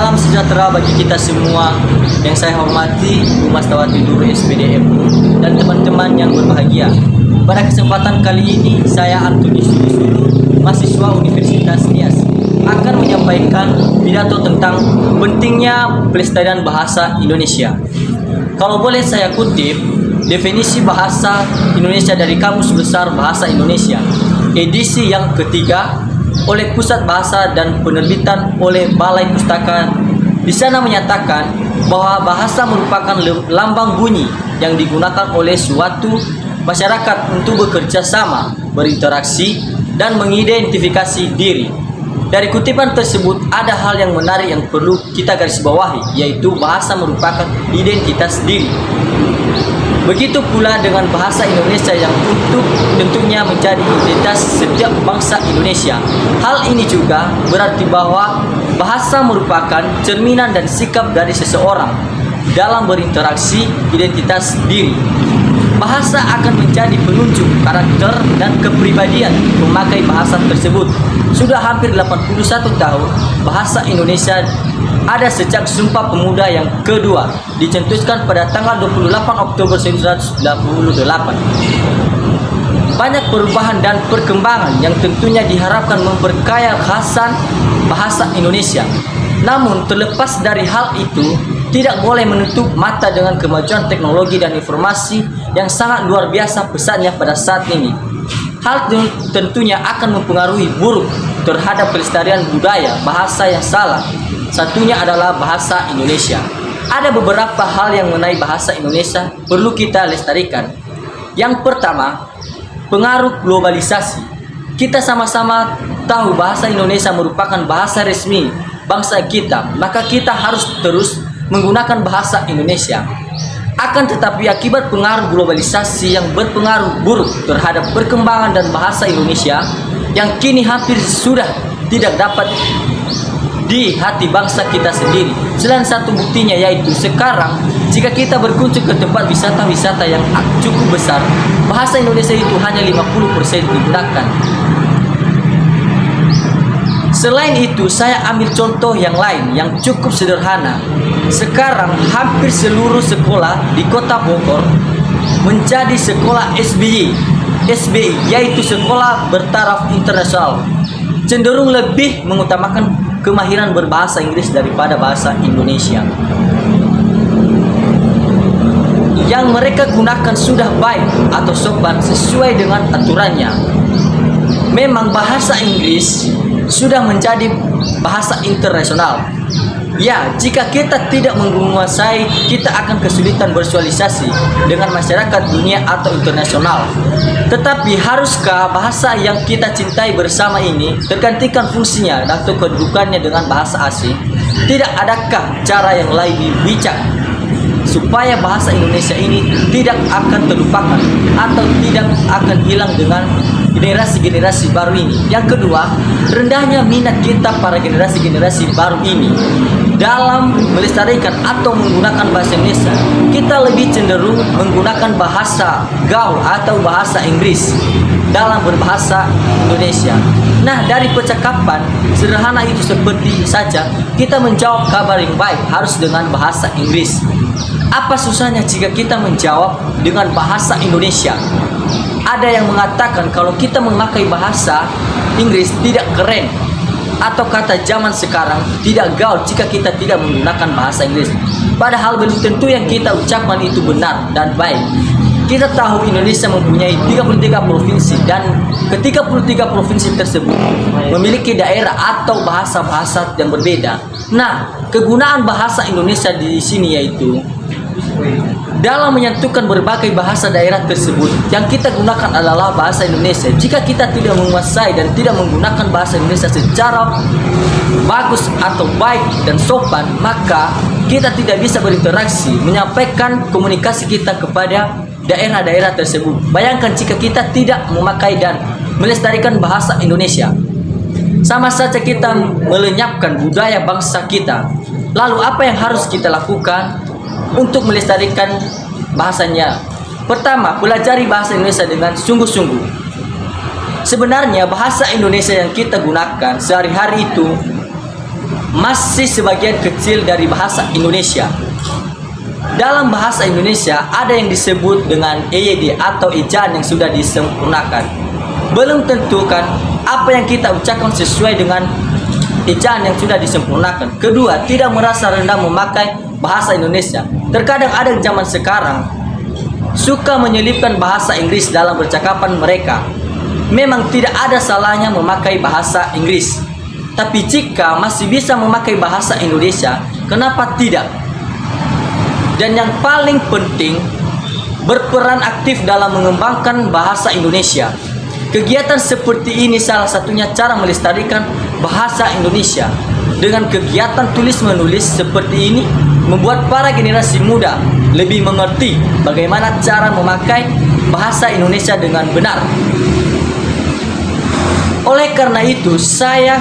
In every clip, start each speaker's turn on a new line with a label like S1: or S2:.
S1: Salam sejahtera bagi kita semua yang saya hormati, Humas Tawati Duru SPDM dan teman-teman yang berbahagia. Pada kesempatan kali ini, saya Antoni Sulu, mahasiswa Universitas Nias, akan menyampaikan pidato tentang pentingnya pelestarian bahasa Indonesia. Kalau boleh saya kutip definisi bahasa Indonesia dari Kamus Besar Bahasa Indonesia, edisi yang ketiga oleh Pusat Bahasa dan Penerbitan oleh Balai Pustaka. Di sana menyatakan bahwa bahasa merupakan lambang bunyi yang digunakan oleh suatu masyarakat untuk bekerja sama, berinteraksi, dan mengidentifikasi diri. Dari kutipan tersebut ada hal yang menarik yang perlu kita garis bawahi, yaitu bahasa merupakan identitas diri. Begitu pula dengan bahasa Indonesia yang tentunya menjadi identitas setiap bangsa Indonesia. Hal ini juga berarti bahwa bahasa merupakan cerminan dan sikap dari seseorang dalam berinteraksi identitas diri. Bahasa akan menjadi penunjuk karakter dan kepribadian pemakai bahasa tersebut. Sudah hampir 81 tahun bahasa Indonesia ada sejak Sumpah Pemuda yang kedua dicetuskan pada tanggal 28 Oktober 1998. Banyak perubahan dan perkembangan yang tentunya diharapkan memperkaya khasan bahasa Indonesia. Namun terlepas dari hal itu, tidak boleh menutup mata dengan kemajuan teknologi dan informasi yang sangat luar biasa pesatnya pada saat ini. Hal itu tentunya akan mempengaruhi buruk terhadap pelestarian budaya bahasa yang salah. Satunya adalah bahasa Indonesia. Ada beberapa hal yang mengenai bahasa Indonesia perlu kita lestarikan. Yang pertama, pengaruh globalisasi. Kita sama-sama tahu bahasa Indonesia merupakan bahasa resmi bangsa kita, maka kita harus terus menggunakan bahasa Indonesia. Akan tetapi akibat pengaruh globalisasi yang berpengaruh buruk terhadap perkembangan dan bahasa Indonesia yang kini hampir sudah tidak dapat di hati bangsa kita sendiri. Selain satu buktinya yaitu sekarang jika kita berkunjung ke tempat wisata-wisata yang cukup besar, bahasa Indonesia itu hanya 50% digunakan. Selain itu, saya ambil contoh yang lain yang cukup sederhana. Sekarang hampir seluruh sekolah di Kota Bogor menjadi sekolah SBI, yaitu sekolah bertaraf internasional. Cenderung lebih mengutamakan kemahiran berbahasa Inggris daripada bahasa Indonesia. Yang mereka gunakan sudah baik atau sopan sesuai dengan aturannya. Memang bahasa Inggris sudah menjadi bahasa internasional. Ya, jika kita tidak menguasai, kita akan kesulitan bersosialisasi dengan masyarakat dunia atau internasional. Tetapi haruskah bahasa yang kita cintai bersama ini tergantikan fungsinya atau kedudukannya dengan bahasa asing? Tidak adakah cara yang lebih bijak supaya bahasa Indonesia ini tidak akan terlupakan atau tidak akan hilang dengan generasi-generasi baru ini? Yang kedua, rendahnya minat kita para generasi-generasi baru ini dalam melestarikan atau menggunakan bahasa Indonesia. Kita lebih cenderung menggunakan bahasa gaul atau bahasa Inggris dalam berbahasa Indonesia. Nah, dari percakapan sederhana itu seperti saja kita menjawab kabar yang baik harus dengan bahasa Inggris. Apa susahnya jika kita menjawab dengan bahasa Indonesia? Ada yang mengatakan kalau kita memakai bahasa Inggris tidak keren, atau kata zaman sekarang tidak gaul jika kita tidak menggunakan bahasa Inggris. Padahal belum tentu yang kita ucapkan itu benar dan baik. Kita tahu Indonesia mempunyai 33 provinsi dan ke-33 provinsi tersebut memiliki daerah atau bahasa-bahasa yang berbeda. Nah, kegunaan bahasa Indonesia di sini yaitu dalam menyatukan berbagai bahasa daerah tersebut, yang kita gunakan adalah bahasa Indonesia. Jika kita tidak menguasai dan tidak menggunakan bahasa Indonesia secara bagus atau baik dan sopan, maka kita tidak bisa berinteraksi, menyampaikan komunikasi kita kepada daerah-daerah tersebut. Bayangkan jika kita tidak memakai dan melestarikan bahasa Indonesia, sama saja kita melenyapkan budaya bangsa kita. Lalu apa yang harus kita lakukan untuk melestarikan bahasanya? Pertama, pelajari bahasa Indonesia dengan sungguh-sungguh. Sebenarnya bahasa Indonesia yang kita gunakan sehari-hari itu masih sebagian kecil dari bahasa Indonesia. Dalam bahasa Indonesia ada yang disebut dengan EYD atau ejaan yang sudah disempurnakan. Belum tentu kan apa yang kita ucapkan sesuai dengan ejaan yang sudah disempurnakan. Kedua, tidak merasa rendah memakai bahasa Indonesia. Terkadang ada zaman sekarang suka menyelipkan bahasa Inggris dalam percakapan mereka. Memang tidak ada salahnya memakai bahasa Inggris. Tapi jika masih bisa memakai bahasa Indonesia, kenapa tidak? Dan yang paling penting, berperan aktif dalam mengembangkan bahasa Indonesia. Kegiatan seperti ini salah satunya cara melestarikan bahasa Indonesia. Dengan kegiatan tulis-menulis seperti ini, membuat para generasi muda lebih mengerti bagaimana cara memakai bahasa Indonesia dengan benar. Oleh karena itu, saya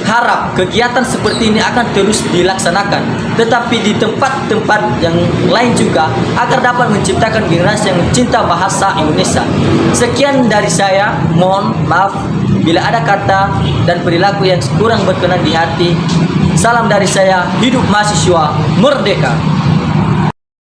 S1: harap kegiatan seperti ini akan terus dilaksanakan, tetapi di tempat-tempat yang lain juga, agar dapat menciptakan generasi yang cinta bahasa Indonesia. Sekian dari saya, mohon maaf bila ada kata dan perilaku yang kurang berkenan di hati. Salam dari saya, hidup mahasiswa merdeka.